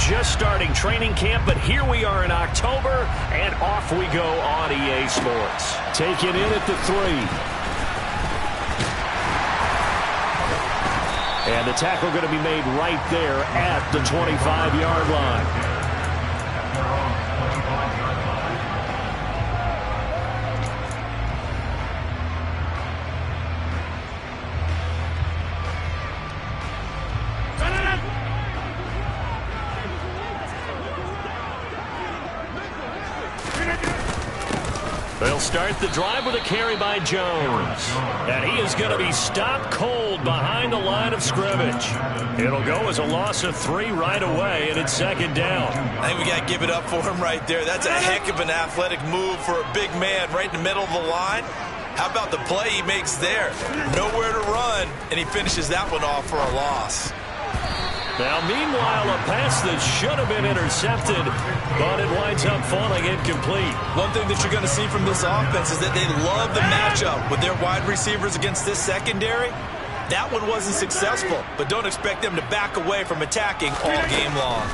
just starting training camp, but here we are in October, and off we go on EA Sports. Taken in at the 3. And the tackle going to be made right there at the 25-yard line. They'll start the drive with a carry by Jones. And he is going to be stopped cold behind the line of scrimmage. It'll go as a loss of 3 right away, and it's second down. I think we got to give it up for him right there. That's a heck of an athletic move for a big man right in the middle of the line. How about the play he makes there? Nowhere to run, and he finishes that one off for a loss. Now, meanwhile, a pass that should have been intercepted, but it winds up falling incomplete. One thing that you're going to see from this offense is that they love the matchup with their wide receivers against this secondary. That one wasn't successful, but don't expect them to back away from attacking all game long.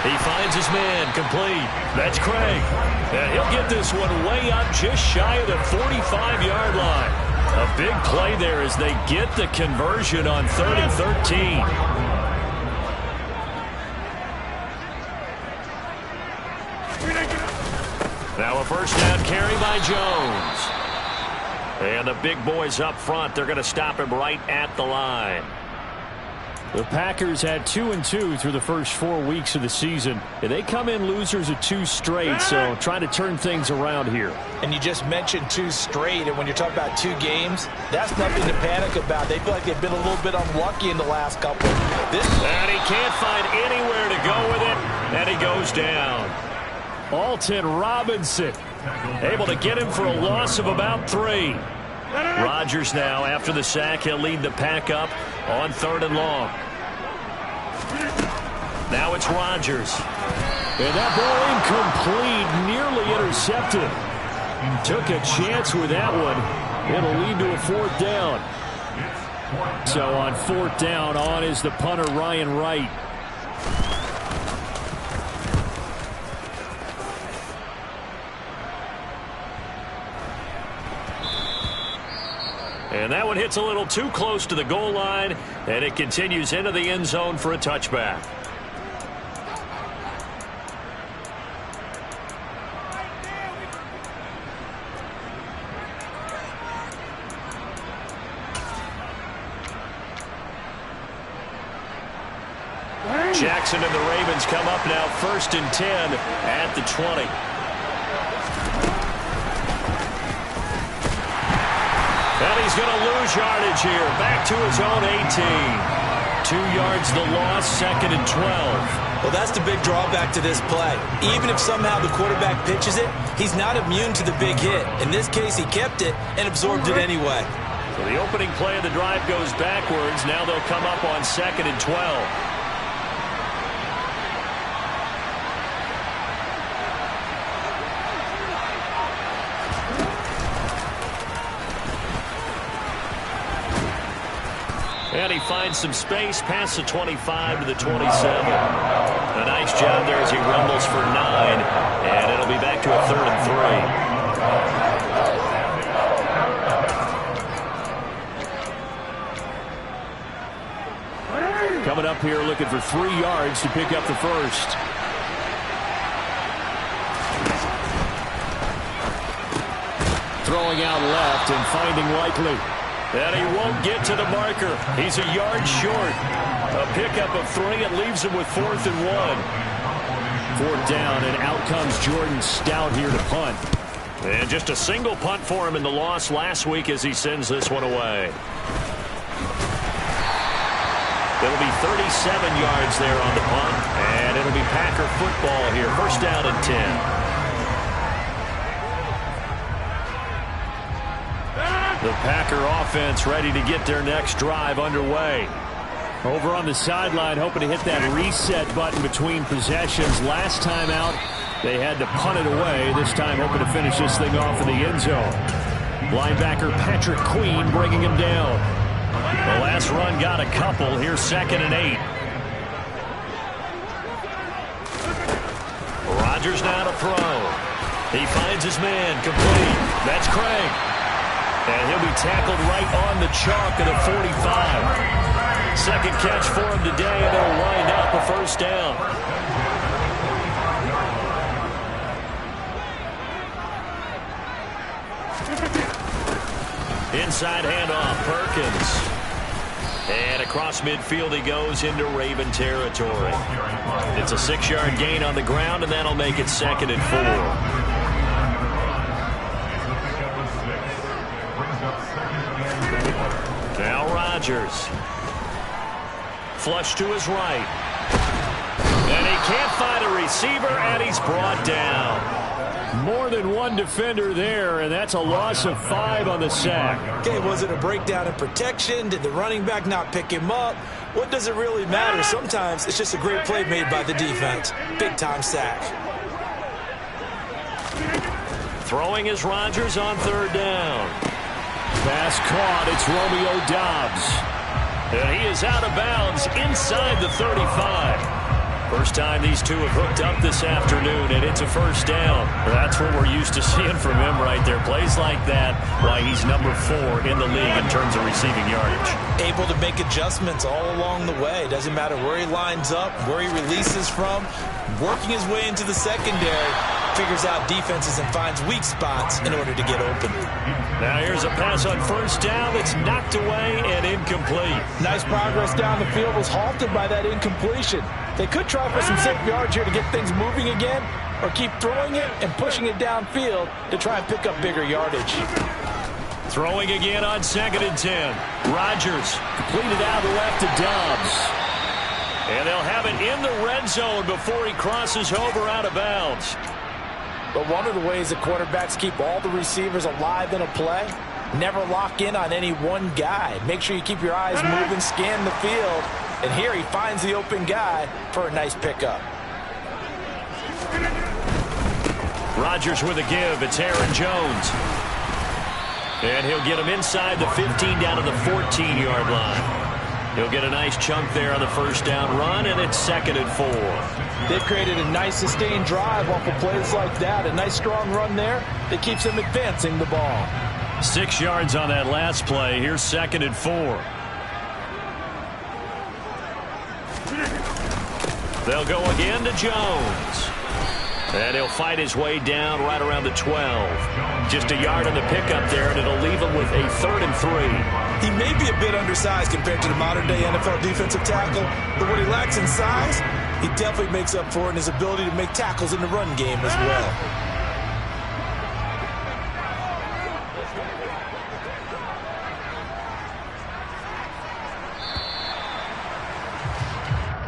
He finds his man complete. That's Craig. And he'll get this one way up just shy of the 45-yard line. A big play there as they get the conversion on 3rd and 13. Now a first down carry by Jones. And the big boys up front, they're going to stop him right at the line. The Packers had 2-2 through the first 4 weeks of the season. And they come in losers of 2 straight, so trying to turn things around here. And you just mentioned 2 straight, and when you're talking about 2 games, that's nothing to panic about. They feel like they've been a little bit unlucky in the last couple. And he can't find anywhere to go with it, and he goes down. Alton Robinson able to get him for a loss of about 3. Rodgers now, after the sack, he'll lead the pack up on 3rd and long. Now it's Rodgers. And that ball incomplete, nearly intercepted. Took a chance with that one. It'll lead to a 4th down. So on 4th down, on is the punter, Ryan Wright. And that one hits a little too close to the goal line, and it continues into the end zone for a touchback. Jackson and the Ravens come up now 1st and 10 at the 20. And he's going to lose yardage here. Back to his own 18. 2 yards the loss, 2nd and 12. Well, that's the big drawback to this play. Even if somehow the quarterback pitches it, he's not immune to the big hit. In this case, he kept it and absorbed it anyway. So the opening play of the drive goes backwards. Now they'll come up on 2nd and 12. And he finds some space past the 25 to the 27. A nice job there as he rumbles for 9. And it'll be back to a 3rd and 3. Coming up here looking for 3 yards to pick up the first. Throwing out left and finding Likely. And he won't get to the marker. He's a yard short. A pickup of 3 and leaves him with 4th and 1. 4th down, and out comes Jordan Stout here to punt. And just a single punt for him in the loss last week as he sends this one away. It'll be 37 yards there on the punt. And it'll be Packer football here. 1st down and 10. The Packer offense ready to get their next drive underway. Over on the sideline, hoping to hit that reset button between possessions. Last time out, they had to punt it away. This time, hoping to finish this thing off in the end zone. Linebacker Patrick Queen bringing him down. The last run got a couple. Here's 2nd and 8. Rodgers now to throw. He finds his man, complete. That's Craig. And he'll be tackled right on the chalk at the 45. Second catch for him today, and it'll wind up a first down. Inside handoff, Perkins. And across midfield he goes into Raven territory. It's a 6-yard gain on the ground, and that'll make it 2nd and 4. Now Rodgers. Flush to his right. And he can't find a receiver, and he's brought down. More than one defender there, and that's a loss of 5 on the sack. Okay, was it a breakdown in protection? Did the running back not pick him up? What does it really matter? Sometimes it's just a great play made by the defense. Big-time sack. Throwing is Rodgers on 3rd down. Pass caught. It's Romeo Doubs. And he is out of bounds inside the 35. First time these two have hooked up this afternoon, and it's a first down. That's what we're used to seeing from him right there. Plays like that, why he's number 4 in the league in terms of receiving yardage. Able to make adjustments all along the way. Doesn't matter where he lines up, where he releases from. Working his way into the secondary, figures out defenses and finds weak spots in order to get open. Now here's a pass on first down that's knocked away and incomplete. Nice progress down the field, was halted by that incompletion. They could try for some safe yards here to get things moving again, or keep throwing it and pushing it downfield to try and pick up bigger yardage. Throwing again on 2nd and 10. Rodgers completed out left to Doubs. And they'll have it in the red zone before he crosses over out of bounds. But one of the ways that quarterbacks keep all the receivers alive in a play, never lock in on any one guy. Make sure you keep your eyes moving, scan the field. And here he finds the open guy for a nice pickup. Rodgers with a give. It's Aaron Jones. And he'll get him inside the 15 down to the 14-yard line. He'll get a nice chunk there on the first down run, and it's 2nd and 4. They've created a nice sustained drive off of plays like that. A nice strong run there that keeps them advancing the ball. 6 yards on that last play. Here's 2nd and 4. They'll go again to Jones. And he'll fight his way down right around the 12. Just a yard on the pickup there, and it'll leave him with a 3rd and 3. He may be a bit undersized compared to the modern-day NFL defensive tackle, but what he lacks in size, he definitely makes up for it in his ability to make tackles in the run game as well.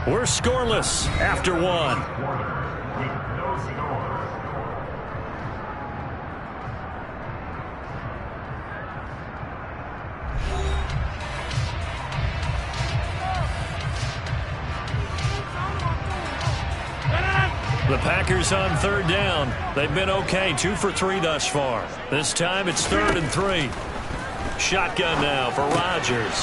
We're scoreless after 1. The Packers on 3rd down. They've been okay, 2 for 3 thus far. This time it's 3rd and 3. Shotgun now for Rodgers.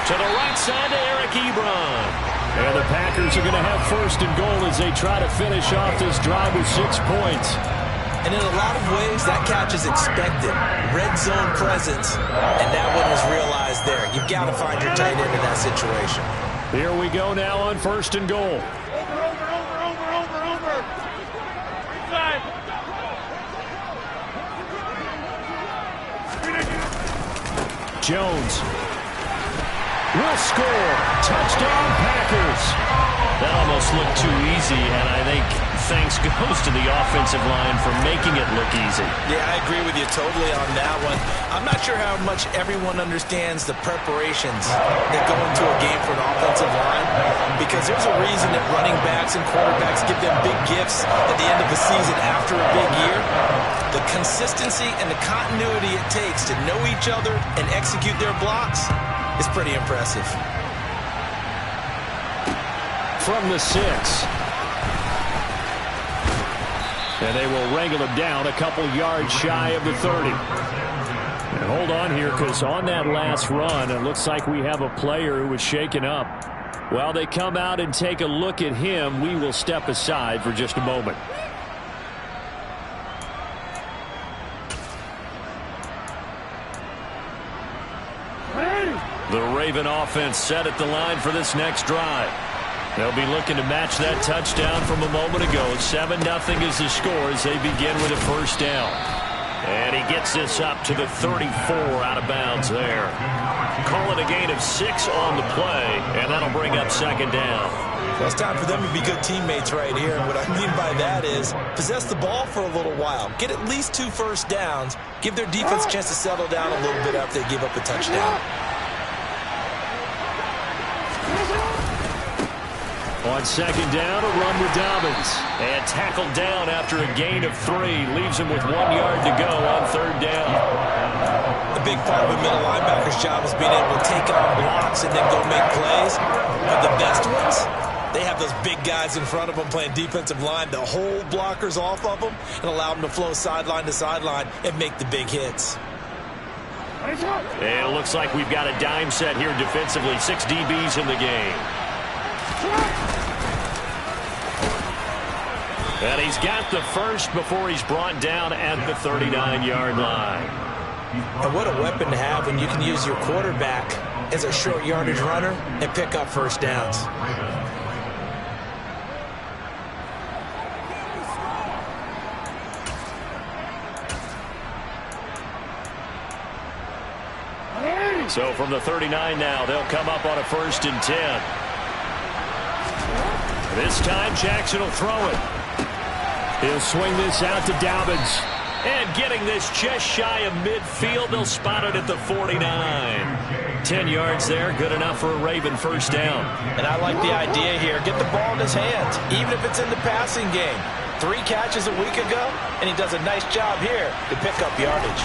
To the right side to Eric Ebron. And the Packers are going to have 1st and goal as they try to finish off this drive with 6 points. And in a lot of ways, that catch is expected. Red zone presence, and that one was realized there. You've got to find your tight end in that situation. Here we go now on 1st and goal. Jones will score. Touchdown, Packers. That almost looked too easy, and I think thanks goes to the offensive line for making it look easy. Yeah, I agree with you totally on that one. I'm not sure how much everyone understands the preparations that go into a game for an offensive line, because there's a reason that running backs and quarterbacks give them big gifts at the end of the season after a big year. The consistency and the continuity it takes to know each other and execute their blocks is pretty impressive. From the 6. And they will wrangle him down a couple yards shy of the 30. And hold on here, because on that last run, it looks like we have a player who was shaken up. While they come out and take a look at him, we will step aside for just a moment. The Raven offense set at the line for this next drive. They'll be looking to match that touchdown from a moment ago. 7-0 is the score as they begin with a first down. And he gets this up to the 34 out of bounds there. Call it a gain of 6 on the play, and that'll bring up second down. Well, it's time for them to be good teammates right here. And what I mean by that is possess the ball for a little while. Get at least 2 first downs. Give their defense a chance to settle down a little bit after they give up a touchdown. On second down, a run with Dobbins. And tackled down after a gain of 3. Leaves him with 1 yard to go on third down. The big part of a middle linebacker's job is being able to take on blocks and then go make plays. But the best ones, they have those big guys in front of them playing defensive line to hold blockers off of them and allow them to flow sideline to sideline and make the big hits. And it looks like we've got a dime set here defensively. 6 DBs in the game. And he's got the first before he's brought down at the 39-yard line. And what a weapon to have when you can use your quarterback as a short yardage runner and pick up first downs. So from the 39 now, they'll come up on a 1st and 10. This time Jackson will throw it. He'll swing this out to Dobbins. And getting this just shy of midfield, they'll spot it at the 49. 10 yards there, good enough for a Raven first down. And I like the idea here. Get the ball in his hands, even if it's in the passing game. 3 catches a week ago, and he does a nice job here to pick up yardage.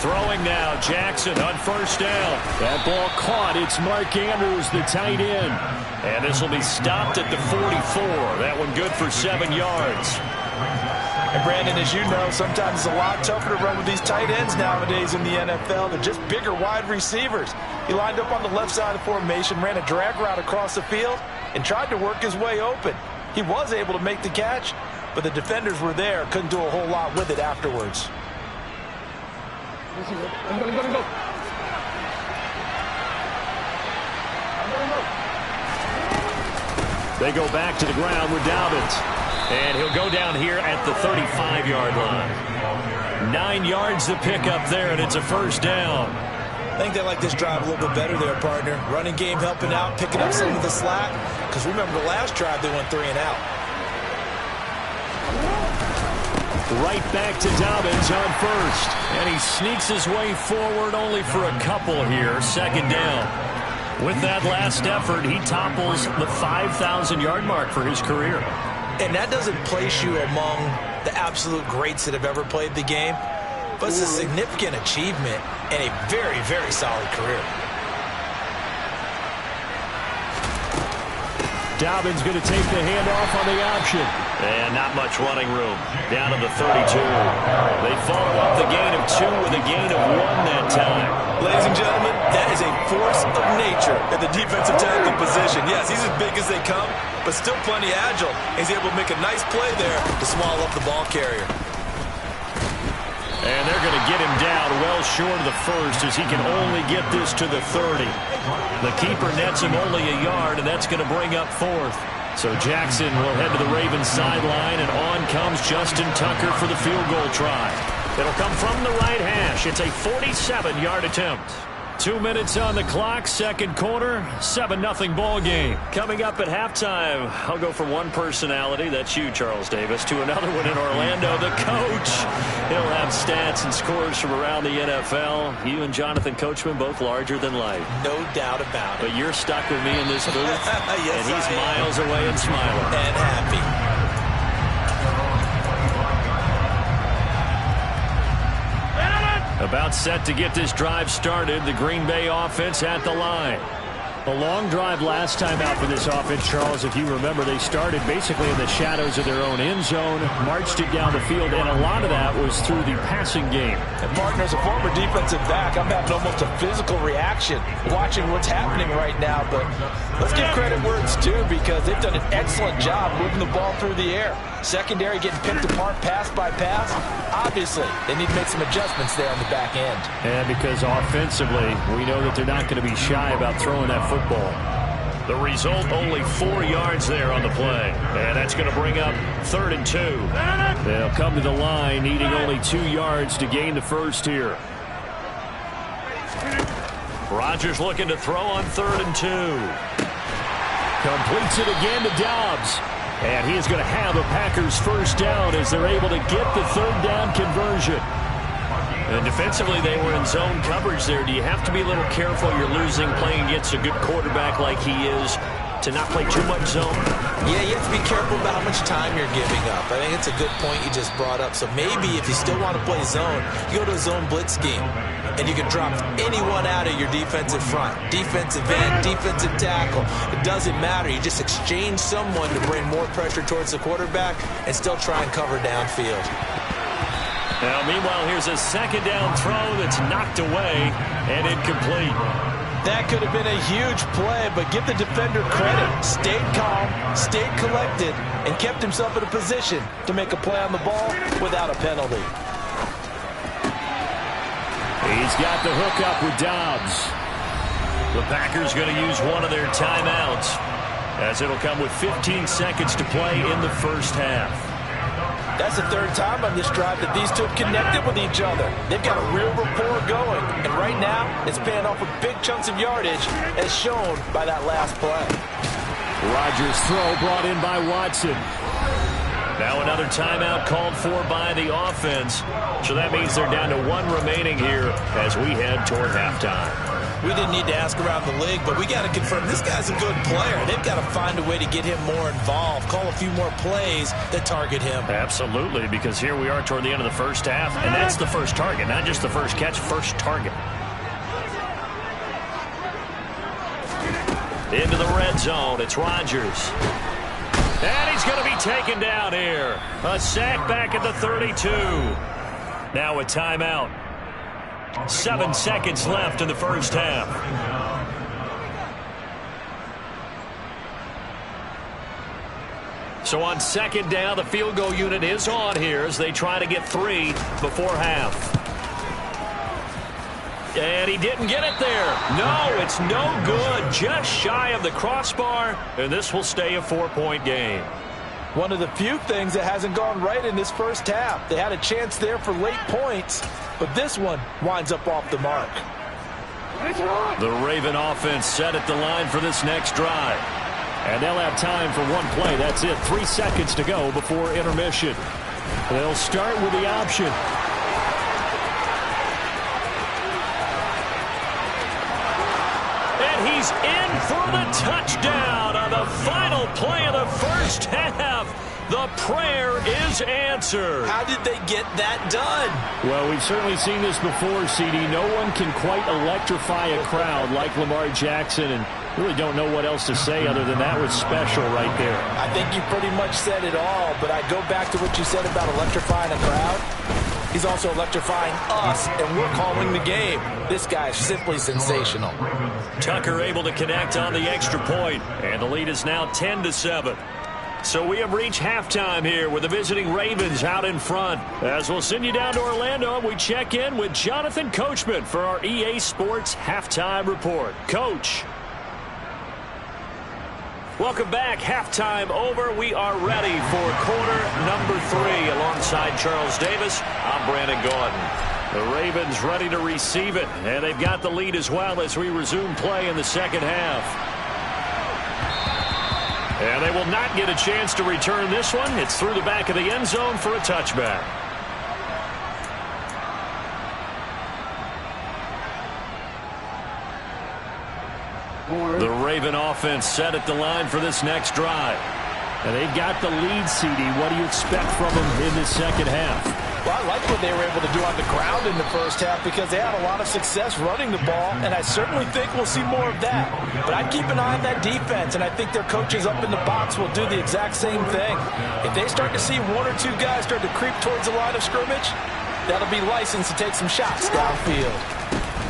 Throwing now, Jackson on first down. That ball caught. It's Mark Andrews, the tight end. And this will be stopped at the 44. That one good for 7 yards. And Brandon, as you know, sometimes it's a lot tougher to run with these tight ends nowadays in the NFL. They're just bigger wide receivers. He lined up on the left side of the formation, ran a drag route across the field, and tried to work his way open. He was able to make the catch, but the defenders were there, couldn't do a whole lot with it afterwards. They go back to the ground with Dobbins. And he'll go down here at the 35-yard line. 9 yards to pick up there, and it's a first down. I think they like this drive a little bit better there, partner. Running game helping out, picking up some of the slack. Because remember the last drive, they went 3 and out. Right back to Dobbins on first. And he sneaks his way forward only for a couple here. Second down. With that last effort, he topples the 5,000-yard mark for his career. And that doesn't place you among the absolute greats that have ever played the game. But it's a significant achievement and a very, very solid career. Dobbins going to take the handoff on the option. And not much running room. Down to the 32. They follow up the gain of 2 with a gain of 1 that time. Ladies and gentlemen, that is a force of nature at the defensive tackle position. Yes, he's as big as they come, but still plenty agile. He's able to make a nice play there to swallow up the ball carrier. And they're going to get him down well short of the first as he can only get this to the 30. The keeper nets him only a yard, and that's going to bring up 4th. So Jackson will head to the Ravens sideline, and on comes Justin Tucker for the field goal try. It'll come from the right hash. It's a 47-yard attempt. 2 minutes on the clock, second quarter, 7-0 ball game. Coming up at halftime, I'll go from one personality, that's you, Charles Davis, to another one in Orlando, the coach. He'll have stats and scores from around the NFL. You and Jonathan Coachman, both larger than life. No doubt about it. But you're stuck with me in this booth, yes, and he's miles away and smiling. And happy. About set to get this drive started. The Green Bay offense at the line. A long drive last time out for this offense, Charles. If you remember, they started basically in the shadows of their own end zone, marched it down the field, and a lot of that was through the passing game. And partner, as a former defensive back, I'm having almost a physical reaction watching what's happening right now. But let's give credit where it's due, because they've done an excellent job moving the ball through the air. Secondary getting picked apart pass by pass. Obviously, they need to make some adjustments there on the back end. And because offensively, we know that they're not going to be shy about throwing that football. The result, only 4 yards there on the play. And that's going to bring up 3rd and 2. They'll come to the line needing only 2 yards to gain the first here. Rodgers looking to throw on 3rd and 2. Completes it again to Dobbs. And he is going to have a Packers first down as they're able to get the 3rd down conversion. And defensively, they were in zone coverage there. Do you have to be a little careful? You're losing playing against a good quarterback like he is to not play too much zone? Yeah, you have to be careful about how much time you're giving up. I think it's a good point you just brought up. So maybe if you still want to play zone, you go to a zone blitz scheme. And you can drop anyone out of your defensive front. Defensive end, defensive tackle. It doesn't matter. You just exchange someone to bring more pressure towards the quarterback and still try and cover downfield. Now, meanwhile, here's a 2nd down throw that's knocked away and incomplete. That could have been a huge play, but give the defender credit. Stayed calm, stayed collected, and kept himself in a position to make a play on the ball without a penalty. He's got the hook up with Dobbs. The Packers going to use one of their timeouts, as it'll come with 15 seconds to play in the first half. That's the 3rd time on this drive that these two have connected with each other. They've got a real rapport going. And right now, it's paying off with big chunks of yardage, as shown by that last play. Rodgers' throw brought in by Watson. Now another timeout called for by the offense. So that means they're down to 1 remaining here as we head toward halftime. We didn't need to ask around the league, but we got to confirm this guy's a good player. They've got to find a way to get him more involved, call a few more plays that target him. Absolutely, because here we are toward the end of the first half, and that's the first target, not just the first catch, first target. Into the red zone, it's Rodgers. And he's going to be taken down here. A sack back at the 32. Now a timeout. 7 seconds left in the first half. So on 2nd down, the field goal unit is on here as they try to get 3 before half. And he didn't get it there. No, it's no good. Just shy of the crossbar, and this will stay a 4-point game. One of the few things that hasn't gone right in this first half. They had a chance there for late points, but this one winds up off the mark. The Raven offense set at the line for this next drive. And they'll have time for one play. That's it. 3 seconds to go before intermission. They'll start with the option. And he's in for the touchdown on the final play of the first half. The prayer is answered. How did they get that done? Well, we've certainly seen this before, CD. No one can quite electrify a crowd like Lamar Jackson, and really don't know what else to say other than that was special right there. I think you pretty much said it all, but I go back to what you said about electrifying a crowd. He's also electrifying us, and we're calling the game. This guy is simply sensational. Tucker able to connect on the extra point, and the lead is now 10-7. So we have reached halftime here with the visiting Ravens out in front. As we'll send you down to Orlando, we check in with Jonathan Coachman for our EA Sports Halftime Report. Coach. Welcome back. Halftime over. We are ready for quarter number 3 alongside Charles Davis. I'm Brandon Gaudin. The Ravens ready to receive it, and they've got the lead as well as we resume play in the second half. And they will not get a chance to return this one. It's through the back of the end zone for a touchback. The Raven offense set at the line for this next drive. And they've got the lead, CD. What do you expect from them in this second half? Well, I like what they were able to do on the ground in the first half because they had a lot of success running the ball, and I certainly think we'll see more of that. But I'd keep an eye on that defense, and I think their coaches up in the box will do the exact same thing. If they start to see one or two guys start to creep towards the line of scrimmage, that'll be licensed to take some shots downfield.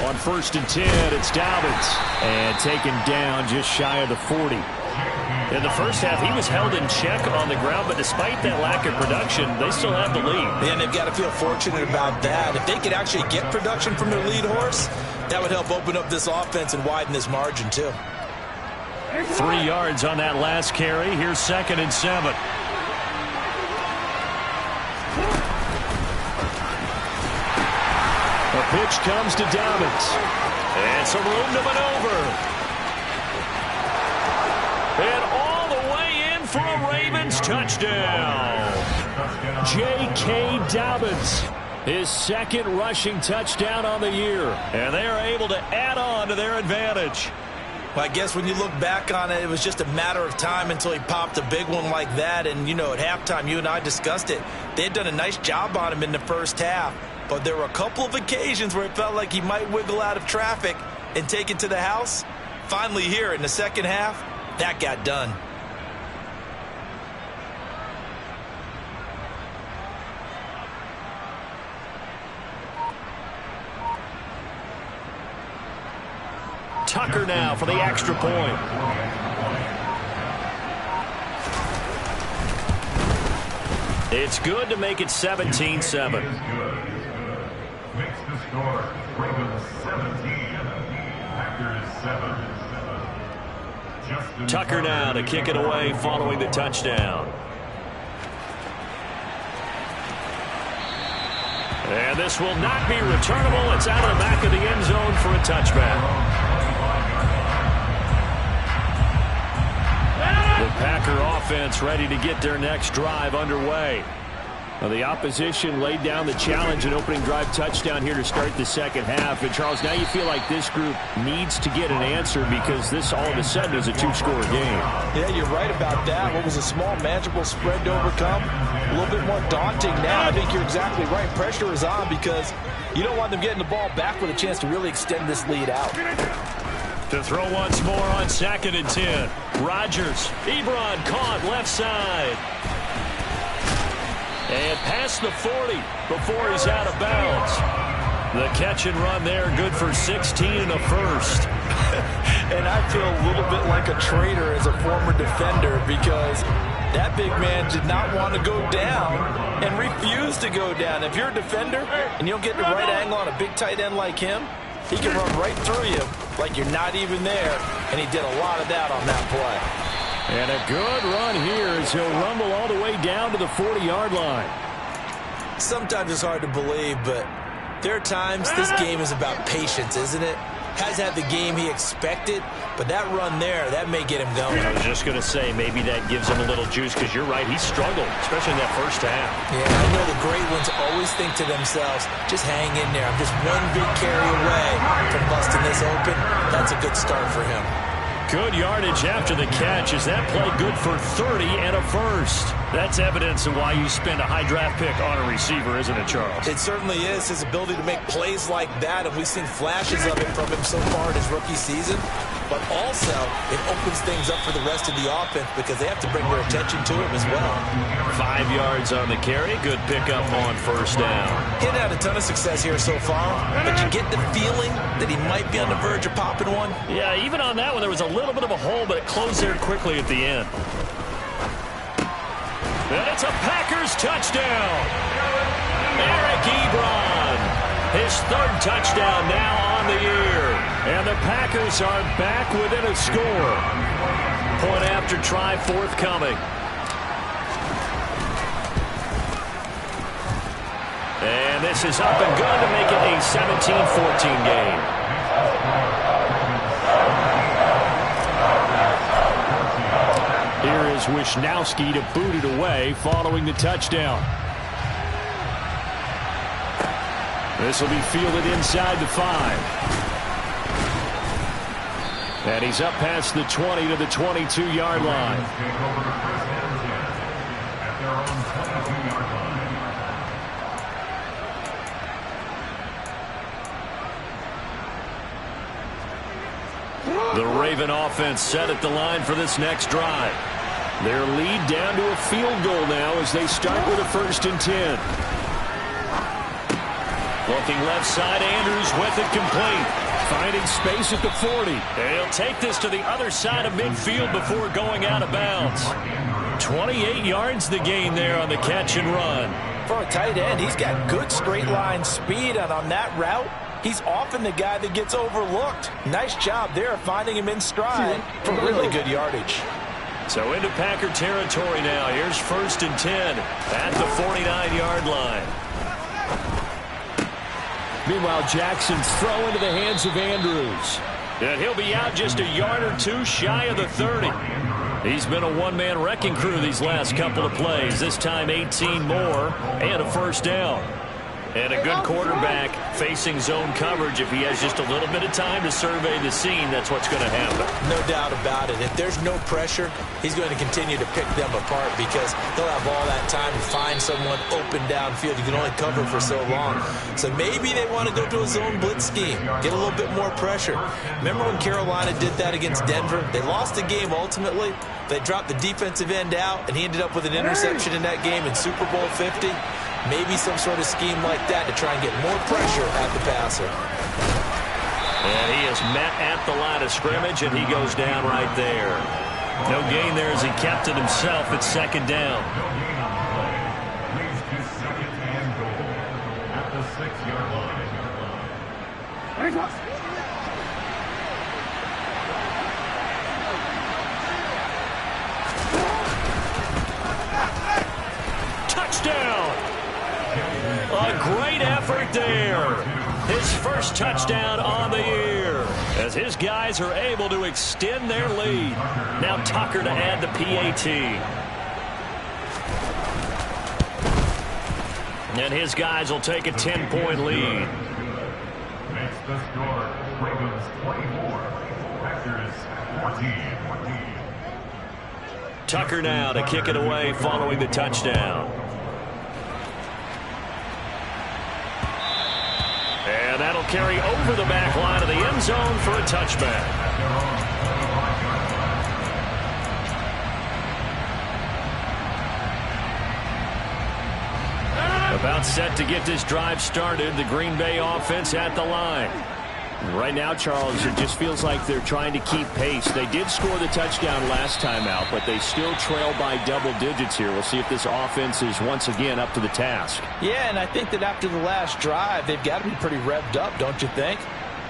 On 1st and 10, it's Dobbins. And taken down just shy of the 40. In the first half, he was held in check on the ground, but despite that lack of production, they still have the lead. And they've got to feel fortunate about that. If they could actually get production from their lead horse, that would help open up this offense and widen this margin, too. 3 yards on that last carry. Here's 2nd and 7. A pitch comes to Dobbins. And some room to maneuver. And all the way in for a Ravens touchdown. J.K. Dobbins, his 2nd rushing touchdown on the year. And they are able to add on to their advantage. Well, I guess when you look back on it, it was just a matter of time until he popped a big one like that. And, you know, at halftime, you and I discussed it. They had done a nice job on him in the first half. But there were a couple of occasions where it felt like he might wiggle out of traffic and take it to the house. Finally here in the second half, that got done. Tucker now for the extra point. It's good to make it 17-7. Makes the score Ravens 17, Packers 7. Tucker now to kick it away following the touchdown. And this will not be returnable. It's out of the back of the end zone for a touchback. The Packer offense ready to get their next drive underway. Well, the opposition laid down the challenge and opening drive touchdown here to start the second half. And, Charles, now you feel like this group needs to get an answer because this all of a sudden is a 2-score game. Yeah, you're right about that. What was a small, manageable spread to overcome? A little bit more daunting now. I think you're exactly right. Pressure is on because you don't want them getting the ball back with a chance to really extend this lead out. To throw once more on 2nd and 10. Rodgers. Ebron caught left side. And past the 40 before he's out of bounds. The catch and run there, good for 16 and a first. And I feel a little bit like a traitor as a former defender because that big man did not want to go down and refused to go down. If you're a defender and you don't get the right angle on a big tight end like him, he can run right through you like you're not even there. And he did a lot of that on that play. And a good run here as he'll rumble all the way down to the 40-yard line. Sometimes it's hard to believe, but there are times this game is about patience, isn't it? Has had the game he expected, but that run there, that may get him going. I was just going to say, maybe that gives him a little juice because you're right, he struggled, especially in that first half. Yeah, I know the great ones always think to themselves, just hang in there. I'm just one big carry away from busting this open. That's a good start for him. Good yardage after the catch. Is that play good for 30 and a first? That's evidence of why you spend a high draft pick on a receiver, isn't it, Charles? It certainly is. His ability to make plays like that, and we've seen flashes of it from him so far in his rookie season. But also, it opens things up for the rest of the offense because they have to bring their attention to him as well. 5 yards on the carry. Good pickup on first down. He hadn't had a ton of success here so far, but you get the feeling that he might be on the verge of popping one. Yeah, even on that one, there was a little bit of a hole, but it closed there quickly at the end. And it's a Packers touchdown. Eric Ebron, his 3rd touchdown now on the year. And the Packers are back within a score. Point after try forthcoming. And this is up and good to make it a 17-14 game. Here is Wisnowski to boot it away following the touchdown. This will be fielded inside the 5. And he's up past the 20 to the 22-yard line. The Raven offense set at the line for this next drive. Their lead down to a field goal now as they start with a 1st and 10. Looking left side, Andrews with it complete. Finding space at the 40. And he'll take this to the other side of midfield before going out of bounds. 28 yards the gain there on the catch and run. For a tight end, he's got good straight line speed, and on that route, he's often the guy that gets overlooked. Nice job there finding him in stride for really good yardage. So into Packer territory now. Here's 1st and 10 at the 49-yard line. Meanwhile, Jackson's throw into the hands of Andrews. And he'll be out just a yard or two shy of the 30. He's been a one-man wrecking crew these last couple of plays. This time 18 more and a 1st down. And a good quarterback facing zone coverage. If he has just a little bit of time to survey the scene, that's what's going to happen. No doubt about it. If there's no pressure, he's going to continue to pick them apart because he'll have all that time to find someone open downfield. You can only cover for so long. So maybe they want to go to a zone blitz scheme, get a little bit more pressure. Remember when Carolina did that against Denver? They lost the game ultimately. They dropped the defensive end out, and he ended up with an interception in that game in Super Bowl 50. Maybe some sort of scheme like that to try and get more pressure at the passer. And he is met at the line of scrimmage, and he goes down right there. No gain there as he kept it himself at 2nd down. Leads to 2nd and goal at the 6-yard line. Touchdown! A great effort there. His first touchdown on the year as his guys are able to extend their lead. Now Tucker to add the PAT. And his guys will take a 10-point lead. Makes the score Ravens 24, Packers 14. Tucker now to kick it away following the touchdown. And that'll carry over the back line of the end zone for a touchback. About set to get this drive started. The Green Bay offense at the line. Right now, Charles, it just feels like they're trying to keep pace. They did score the touchdown last time out, but they still trail by double digits here. We'll see if this offense is once again up to the task. Yeah, and I think that after the last drive, they've got to be pretty revved up, don't you think?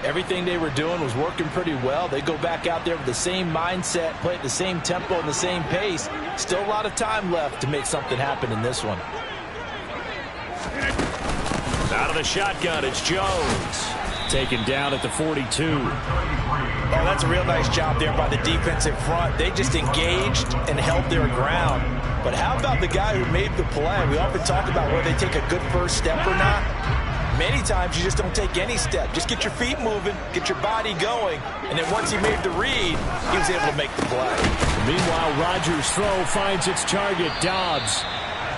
Everything they were doing was working pretty well. They go back out there with the same mindset, play at the same tempo and the same pace. Still a lot of time left to make something happen in this one. Out of the shotgun, it's Jones. Taken down at the 42. Oh, that's a real nice job there by the defensive front. They just engaged and held their ground. But how about the guy who made the play? We often talk about whether they take a good first step or not. Many times you just don't take any step. Just get your feet moving, get your body going, and then once he made the read, he was able to make the play. Meanwhile, Rodgers' throw finds its target, Dobbs.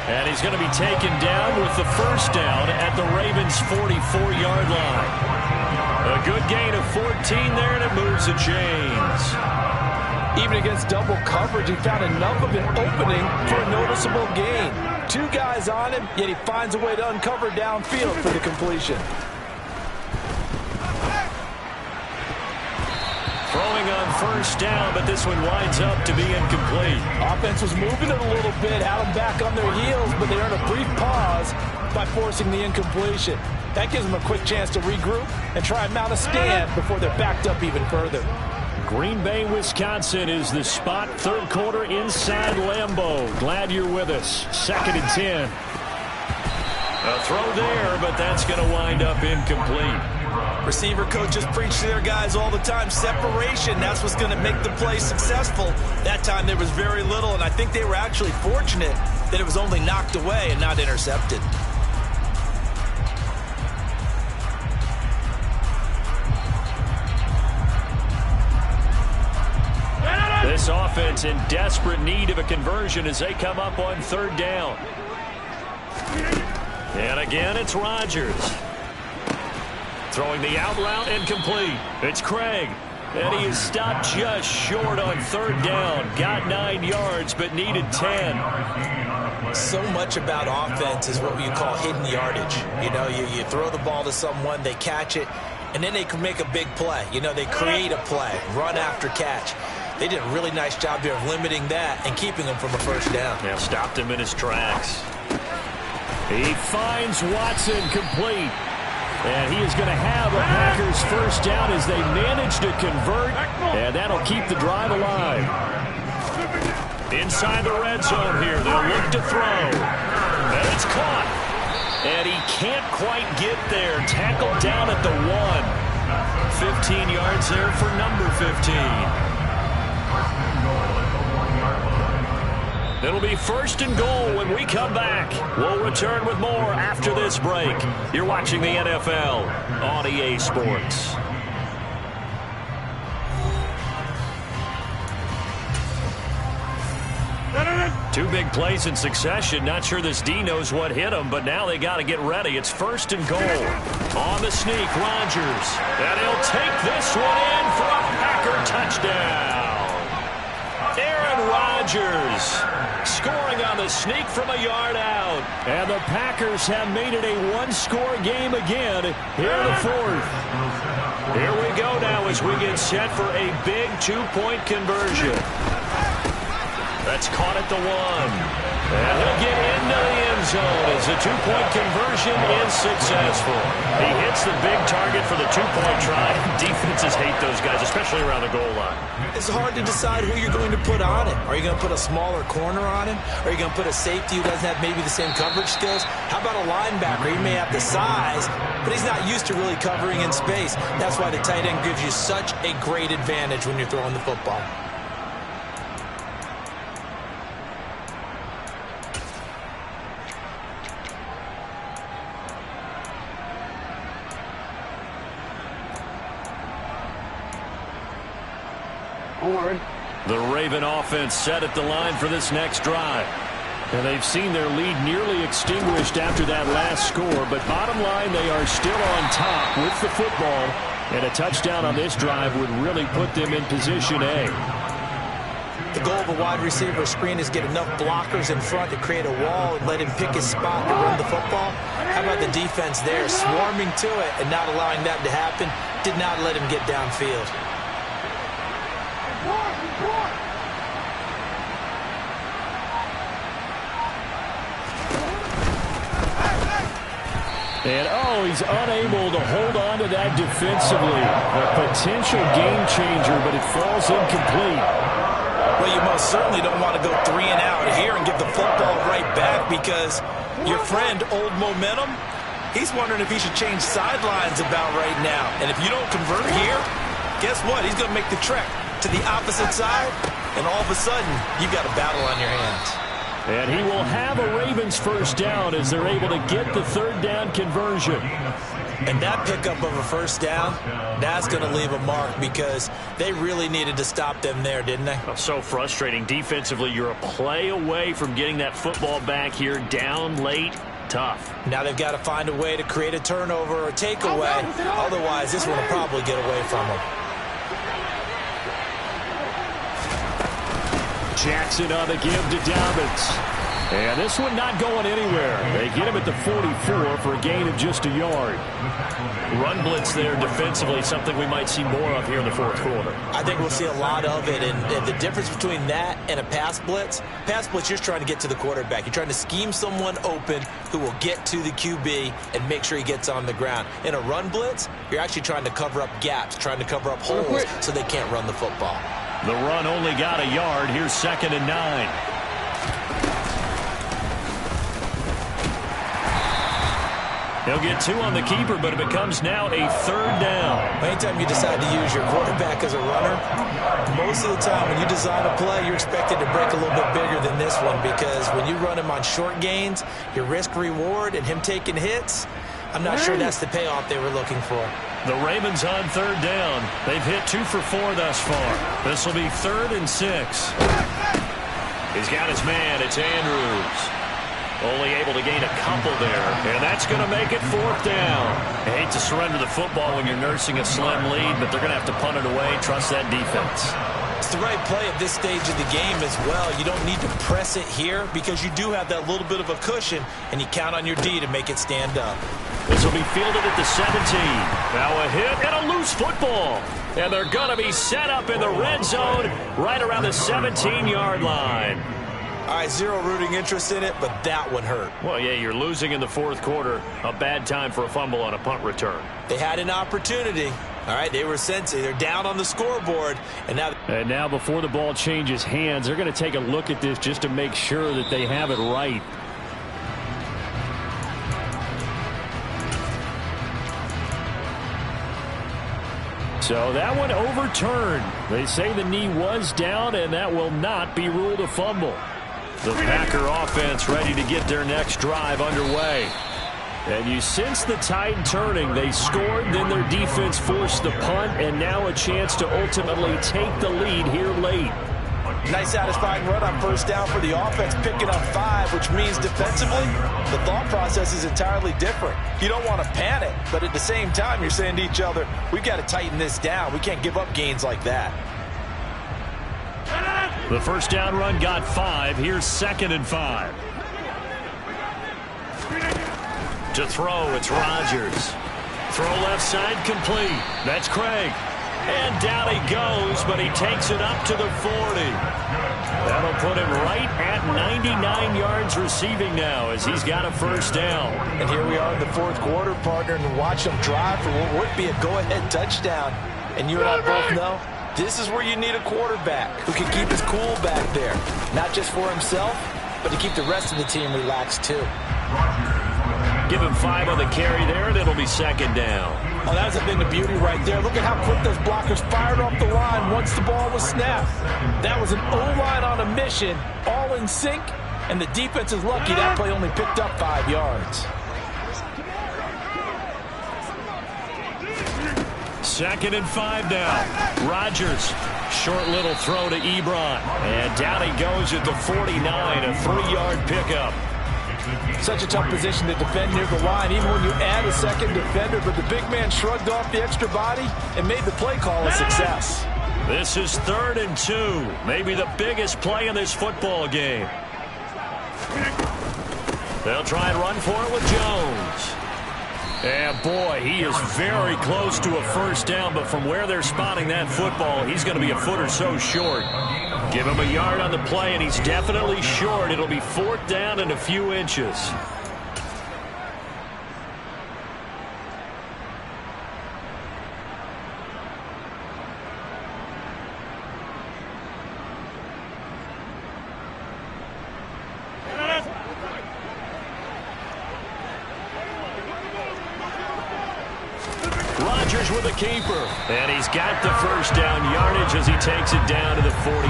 And he's going to be taken down with the 1st down at the Ravens' 44-yard line. A good gain of 14 there, and it moves the chains. Even against double coverage, he found enough of an opening for a noticeable gain. 2 guys on him, yet he finds a way to uncover downfield for the completion. Throwing on 1st down, but this one winds up to be incomplete. Offense was moving it a little bit, had them back on their heels, but they earned a brief pause by forcing the incompletion. That gives them a quick chance to regroup and try and mount a stand before they're backed up even further. Green Bay, Wisconsin is the spot. 3rd quarter inside Lambeau. Glad you're with us. 2nd and 10. A throw there, but that's going to wind up incomplete. Receiver coaches preach to their guys all the time. Separation, that's what's going to make the play successful. That time there was very little, and I think they were actually fortunate that it was only knocked away and not intercepted. This offense in desperate need of a conversion as they come up on 3rd down. And again, it's Rodgers. Throwing the out route incomplete. It's Craig. And he is stopped just short on third down. Got 9 yards, but needed 10. So much about offense is what you call hidden yardage. You know, you throw the ball to someone, they catch it, and then they can make a big play. You know, they create a play, run after catch. They did a really nice job there of limiting that and keeping him from a first down. Yeah, stopped him in his tracks. He finds Watson complete. And he is going to have a Packers first down as they manage to convert. And that'll keep the drive alive. Inside the red zone here. They'll look to throw. And it's caught. And he can't quite get there. Tackled down at the 1. 15 yards there for number 15. It'll be first and goal when we come back. We'll return with more after this break. You're watching the NFL on EA Sports. Two big plays in succession. Not sure this D knows what hit him, but now they got to get ready. It's first and goal. On the sneak, Rodgers. And he'll take this one in for a Packer touchdown. Aaron Rodgers scoring on the sneak from a yard out. And the Packers have made it a one-score game again here in the fourth. Here we go now as we get set for a big two-point conversion. That's caught at the 1. And he'll get into the end zone as the two-point conversion is successful. He hits the big target for the two-point try. Defenses hate those guys, especially around the goal line. It's hard to decide who you're going to put on him. Are you going to put a smaller corner on him? Are you going to put a safety who doesn't have maybe the same coverage skills? How about a linebacker? He may have the size, but he's not used to really covering in space. That's why the tight end gives you such a great advantage when you're throwing the football. The Raven offense set at the line for this next drive. And they've seen their lead nearly extinguished after that last score. But bottom line, they are still on top with the football. And a touchdown on this drive would really put them in position A. The goal of a wide receiver screen is get enough blockers in front to create a wall and let him pick his spot to run the football. How about the defense there, swarming to it and not allowing that to happen? Did not let him get downfield. And, he's unable to hold on to that defensively. A potential game changer, but it falls incomplete. Well, you most certainly don't want to go 3 and out here and give the football right back because your friend, Old Momentum, he's wondering if he should change sidelines about right now. And if you don't convert here, guess what? He's going to make the trek to the opposite side, and all of a sudden, you've got a battle on your hands. And he will have a Ravens first down as they're able to get the third down conversion. And that pickup of a first down, that's going to leave a mark because they really needed to stop them there, didn't they? So frustrating. Defensively, you're a play away from getting that football back here down late. Tough. Now they've got to find a way to create a turnover or takeaway. Otherwise, this one will probably get away from them. Jackson on the give to Dobbins. And this one not going anywhere. They get him at the 44 for a gain of just a yard. Run blitz there defensively, something we might see more of here in the fourth quarter. I think we'll see a lot of it. And the difference between that and a pass blitz, you're trying to get to the quarterback. You're trying to scheme someone open who will get to the QB and make sure he gets on the ground. In a run blitz, you're actually trying to cover up gaps, trying to cover up holes so they can't run the football. The run only got a yard. Here's 2nd and 9. He'll get 2 on the keeper, but it becomes now a third down. Anytime you decide to use your quarterback as a runner, most of the time when you design a play, you're expected to break a little bit bigger than this one because when you run him on short gains, your risk-reward and him taking hits, I'm not sure that's the payoff they were looking for. The Ravens on third down. They've hit 2 for 4 thus far. This will be 3rd and 6. He's got his man. It's Andrews. Only able to gain a couple there, and that's going to make it 4th down. I hate to surrender the football when you're nursing a slim lead, but they're going to have to punt it away. Trust that defense. It's the right play at this stage of the game as well. You don't need to press it here because you do have that little bit of a cushion, and you count on your D to make it stand up. This will be fielded at the 17. Now a hit and a loose football. And they're going to be set up in the red zone right around the 17-yard line. All right, zero rooting interest in it, but that one hurt. Well, yeah, you're losing in the 4th quarter. A bad time for a fumble on a punt return. They had an opportunity. All right, they were sensing. They're down on the scoreboard. And now before the ball changes hands, they're going to take a look at this just to make sure that they have it right. So that one overturned. They say the knee was down, and that will not be ruled a fumble. The Packer offense ready to get their next drive underway. And you sense the tide turning. They scored, then their defense forced the punt, and now a chance to ultimately take the lead here late. Nice satisfying run on 1st down for the offense, picking up 5, which means defensively, the thought process is entirely different. You don't want to panic, but at the same time, you're saying to each other, we've got to tighten this down. We can't give up gains like that. The 1st down run got 5. Here's 2nd and 5. To throw, it's Rodgers. Throw left side complete. That's Craig. And down he goes, but he takes it up to the 40. That'll put him right at 99 yards receiving now as he's got a 1st down. And here we are in the 4th quarter, partner, and watch him drive for what would be a go-ahead touchdown. And you and I both know this is where you need a quarterback who can keep his cool back there. Not just for himself, but to keep the rest of the team relaxed too. Give him 5 on the carry there, and it'll be 2nd down. Oh, that was a thing of beauty right there. Look at how quick those blockers fired off the line once the ball was snapped. That was an O-line on a mission, all in sync, and the defense is lucky that play only picked up 5 yards. 2nd and 5 now. Rodgers, short little throw to Ebron. And down he goes at the 49, a 3-yard pickup. Such a tough position to defend near the line, even when you add a 2nd defender, but the big man shrugged off the extra body and made the play call a success. This is 3rd and 2, maybe the biggest play in this football game. They'll try and run for it with Jones. And boy, he is very close to a 1st down, but from where they're spotting that football, he's going to be a foot or so short. Give him a yard on the play, and he's definitely short. It'll be 4th down and a few inches. Rodgers with a keeper. And he's got the 1st down yardage as he takes it down to the 49.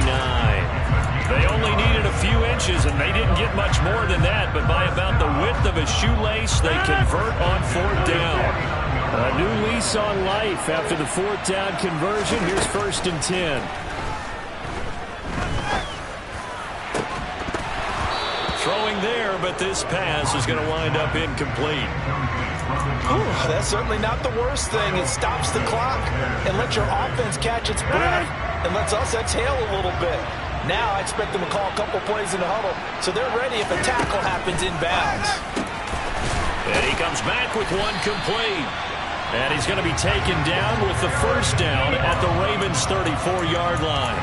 They only needed a few inches, and they didn't get much more than that, but by about the width of a shoelace, they convert on 4th down. A new lease on life after the 4th down conversion. Here's 1st and 10. Throwing there, but this pass is going to wind up incomplete. Ooh, that's certainly not the worst thing. It stops the clock and lets your offense catch its breath and lets us exhale a little bit. Now I expect them to call a couple plays in the huddle so they're ready if a tackle happens inbounds. And he comes back with one complete. And he's going to be taken down with the 1st down at the Ravens' 34-yard line.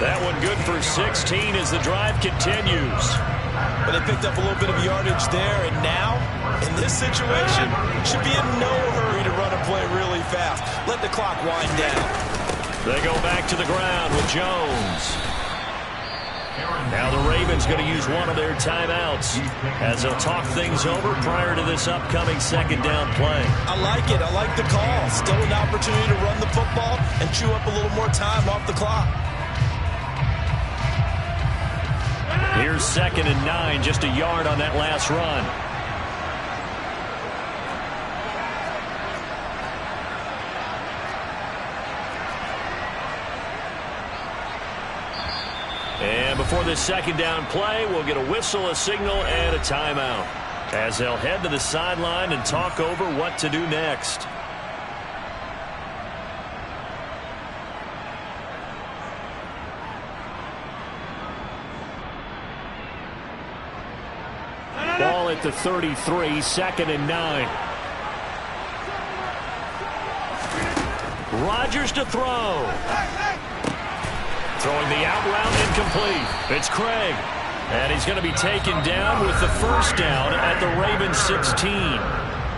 That one good for 16 as the drive continues. But they picked up a little bit of yardage there, and now, in this situation, should be in no hurry to run a play really fast. Let the clock wind down. They go back to the ground with Jones. Now the Ravens going to use one of their timeouts as they'll talk things over prior to this upcoming 2nd down play. I like it. I like the call. Still an opportunity to run the football and chew up a little more time off the clock. Here's 2nd and 9, just a yard on that last run. And before this second down play, we'll get a whistle, a signal, and a timeout, as they'll head to the sideline and talk over what to do next. Ball at the 33, 2nd and 9. Rodgers to throw. Throwing the out route incomplete. It's Craig. And he's going to be taken down with the first down at the Ravens 16.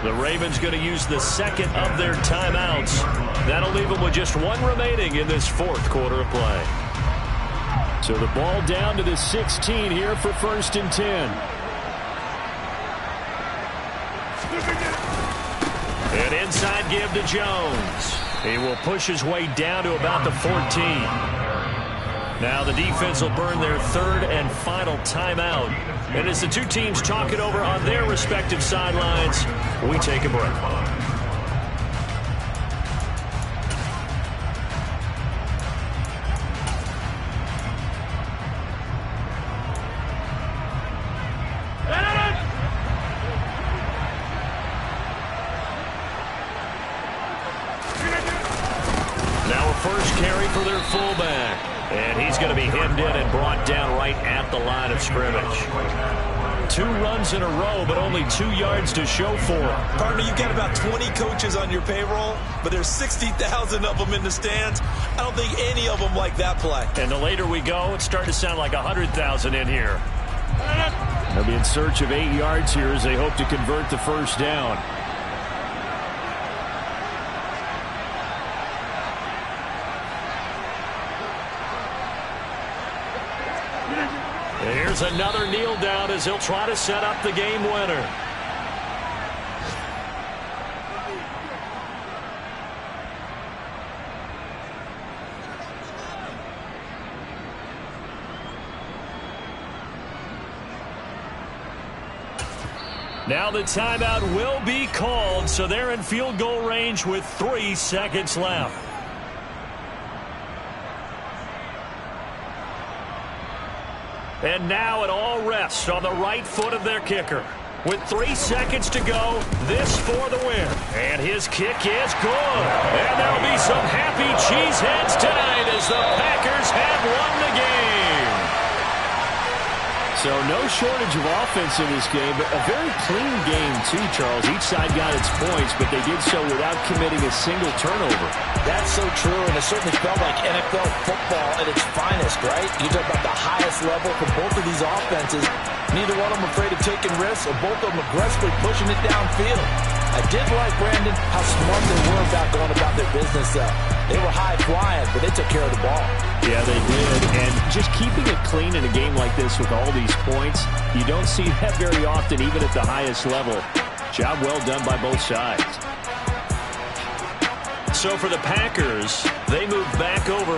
The Ravens going to use the second of their timeouts. That'll leave them with just one remaining in this fourth quarter of play. So the ball down to the 16 here for 1st and 10. An inside give to Jones. He will push his way down to about the 14. Now the defense will burn their third and final timeout. And as the two teams talk it over on their respective sidelines, we take a break. First carry for their fullback. And he's going to be hemmed in and brought down right at the line of scrimmage. 2 runs in a row, but only 2 yards to show for it. Partner, you've got about 20 coaches on your payroll, but there's 60,000 of them in the stands. I don't think any of them like that play. And the later we go, it's starting to sound like 100,000 in here. They'll be in search of 8 yards here as they hope to convert the first down. Here's another kneel down as he'll try to set up the game winner. Now the timeout will be called, so they're in field goal range with 3 seconds left. And now it all rests on the right foot of their kicker. With 3 seconds to go, this for the win. And his kick is good. And there'll be some happy cheeseheads tonight as the Packers have won the game. So no shortage of offense in this game, but a very clean game too, Charles. Each side got its points, but they did so without committing a single turnover. That's so true, and it certainly felt like NFL football at its finest, right? You talk about the highest level for both of these offenses. Neither one of them afraid of taking risks, or both of them aggressively pushing it downfield. I did like, Brandon, how smart they were about going about their business. They were high-flying, but they took care of the ball. Yeah, they did. And just keeping it clean in a game like this with all these points, you don't see that very often, even at the highest level. Job well done by both sides. So for the Packers, they move back over